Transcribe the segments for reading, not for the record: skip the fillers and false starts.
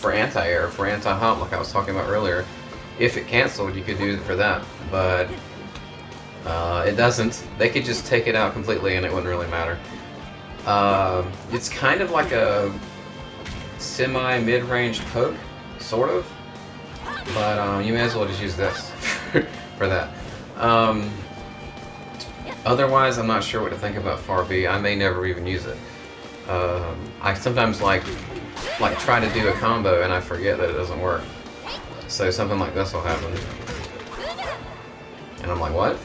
for anti-air, for anti-hop, like I was talking about earlier. If it canceled, you could use it for that, but it doesn't. They could just take it out completely and it wouldn't really matter. It's kind of like a semi-mid-range poke, sort of, but you may as well just use this for that. Otherwise, I'm not sure what to think about far B. I may never even use it. I sometimes like try to do a combo and I forget that it doesn't work. So something like this will happen, and I'm like, what?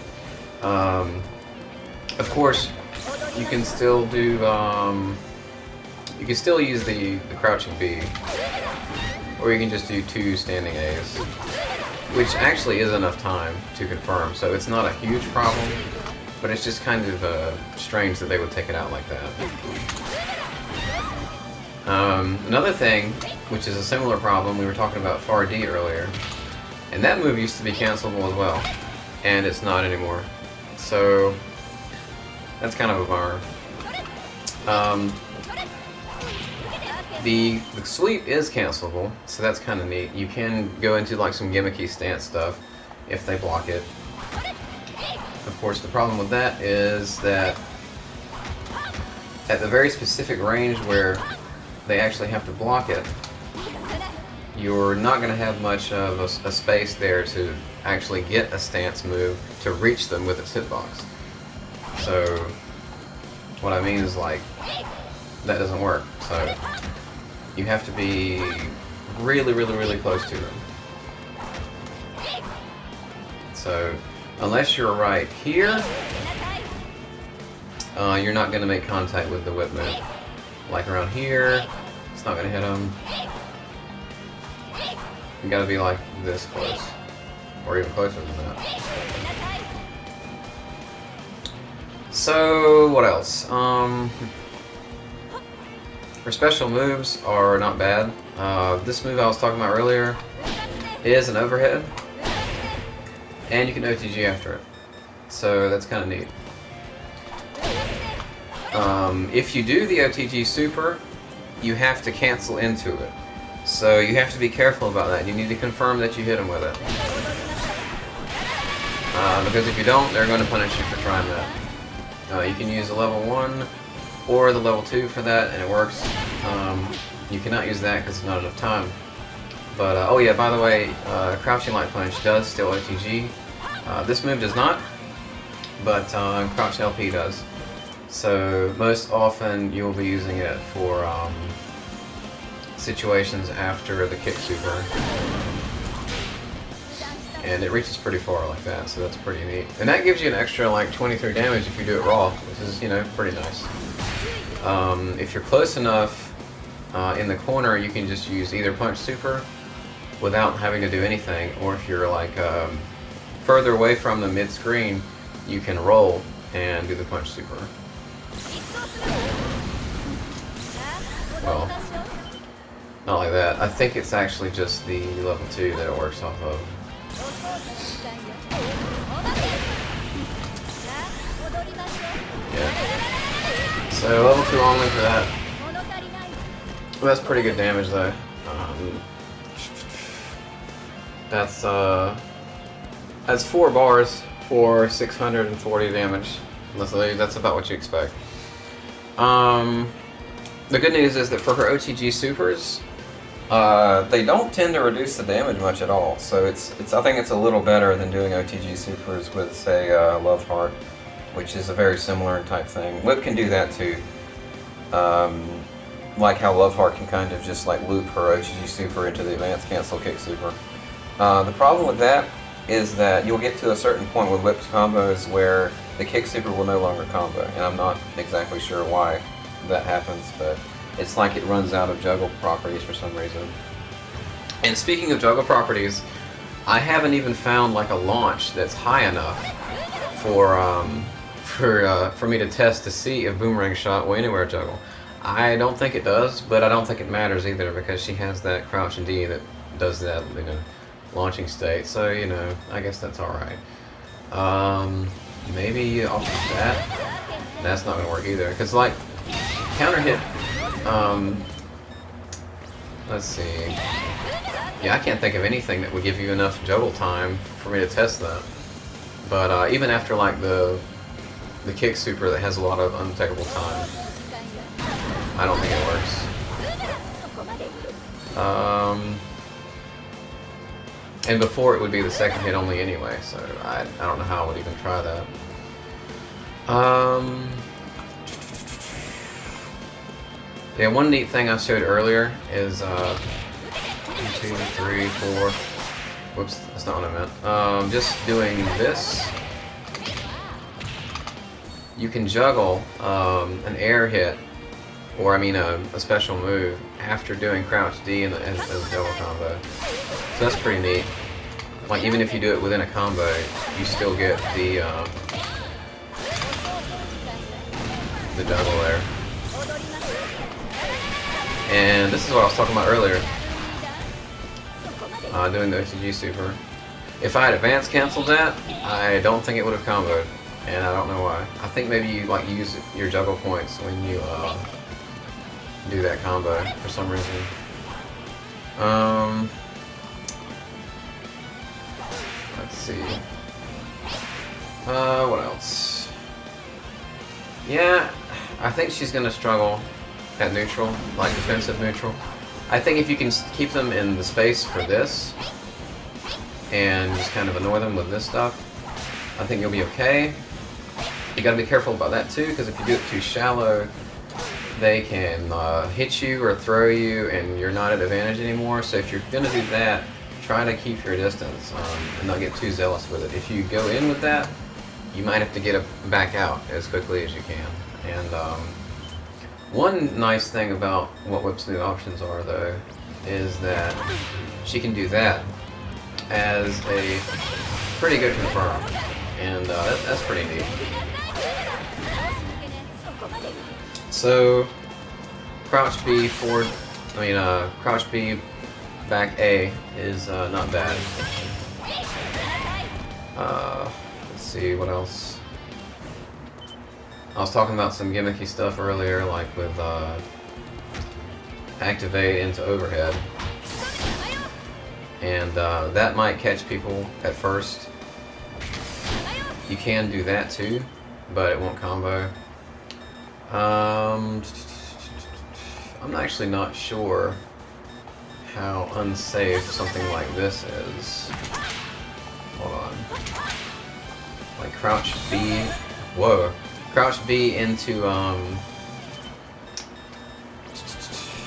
Of course, you can still do. You can still use the crouching B, or you can just do 2 standing A's, which actually is enough time to confirm. So it's not a huge problem, but it's just kind of strange that they would take it out like that. Another thing, which is a similar problem, we were talking about far D earlier, and that move used to be cancelable as well, and it's not anymore. So that's kind of a bummer. The sweep is cancelable, so that's kind of neat. You can go into like some gimmicky stance stuff if they block it. Of course, the problem with that is that at the very specific range where they actually have to block it, you're not going to have much of a space there to actually get a stance move to reach them with its hitbox. So what I mean is, like, that doesn't work. So you have to be really, really, really close to them. So unless you're right here, you're not going to make contact with the whip move. Like around here, it's not going to hit them. You got to be like this close, or even closer than that. So what else? Her special moves are not bad. This move I was talking about earlier is an overhead, and you can OTG after it. So that's kind of neat. If you do the OTG super, you have to cancel into it. So you have to be careful about that. You need to confirm that you hit them with it. Because if you don't, they're going to punish you for trying that. You can use the level 1 or the level 2 for that, and it works. You cannot use that because it's not enough time. But, oh yeah, by the way, Crouching Light Punch does still OTG. This move does not, but Crouch LP does. So most often you'll be using it for situations after the kick super. And it reaches pretty far like that, so that's pretty neat. And that gives you an extra like 23 damage if you do it raw, which is, you know, pretty nice. If you're close enough in the corner, you can just use either punch super without having to do anything, or if you're like further away from the mid screen, you can roll and do the punch super. Well, not like that. I think it's actually just the level 2 that it works off of. Yeah. So level 2 only for that. Well, that's pretty good damage though. That's 4 bars for 640 damage. That's about what you expect. The good news is that for her OTG supers, they don't tend to reduce the damage much at all. So I think it's a little better than doing OTG supers with, say, Love Heart, which is a very similar type thing. Whip can do that too. Like how Love Heart can kind of just like loop her OTG super into the advanced cancel kick super. The problem with that is that you'll get to a certain point with Whip's combos where the kick super will no longer combo, and I'm not exactly sure why that happens, but it's like it runs out of juggle properties for some reason. And speaking of juggle properties, I haven't even found like a launch that's high enough for me to test to see if Boomerang Shot will anywhere juggle. I don't think it does, but I don't think it matters either because she has that crouch and D that does that, you know, launching state. So, you know, I guess that's alright. Maybe off of that, that's not going to work either. Because, like, counter hit, Let's see. Yeah, I can't think of anything that would give you enough juggle time for me to test that. But even after like the kick super that has a lot of untechable time, I don't think it works. And before it would be the second hit only anyway, so I don't know how I would even try that. Yeah, one neat thing I showed earlier is 1, 2, 3, 4. Whoops, that's not what I meant. Just doing this. You can juggle an air hit, or I mean a special move, after doing crouch D as a juggle combo. So that's pretty neat. Like even if you do it within a combo, you still get the juggle there. And this is what I was talking about earlier. Doing the OTG super. If I had advance canceled that, I don't think it would have comboed, and I don't know why. I think maybe you like use your juggle points when you do that combo for some reason. Let's see. What else? Yeah, I think she's gonna struggle at neutral, like defensive neutral. I think if you can keep them in the space for this and just kind of annoy them with this stuff, I think you'll be okay. You gotta be careful about that too, because if you do it too shallow, they can hit you or throw you and you're not at advantage anymore. So if you're gonna do that, try to keep your distance and not get too zealous with it. If you go in with that, you might have to get back out as quickly as you can. And one nice thing about what Whip's new options are, though, is that she can do that as a pretty good confirm, and that's pretty neat. So, crouch B forward, crouch B back A is not bad. Let's see, what else? I was talking about some gimmicky stuff earlier, like with activate into overhead, and that might catch people at first. You can do that too, but it won't combo. I'm actually not sure how unsafe something like this is. Hold on. Like crouch B. Whoa. Crouch B into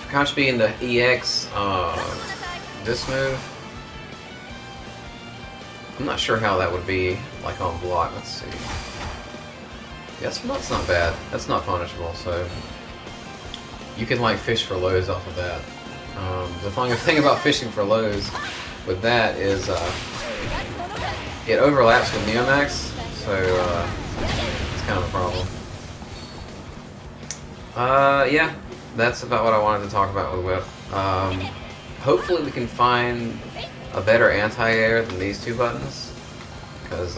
crouch B into EX this move. I'm not sure how that would be like on block. Let's see. Yeah, that's not bad. That's not punishable, so you can like fish for lows off of that. The funny thing about fishing for lows with that is it overlaps with Neomax, so kind of a problem. Yeah, that's about what I wanted to talk about with Whip. Hopefully we can find a better anti-air than these two buttons, because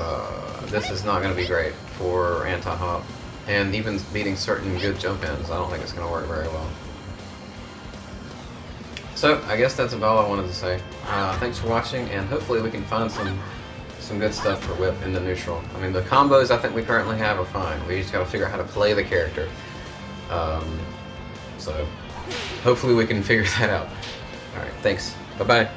this is not going to be great for anti-hop, and even beating certain good jump-ins, I don't think it's going to work very well. So, I guess that's about all I wanted to say. Thanks for watching, and hopefully we can find some good stuff for Whip in the neutral. I mean, the combos I think we currently have are fine. We just gotta figure out how to play the character. So, hopefully we can figure that out. Alright, thanks. Bye-bye.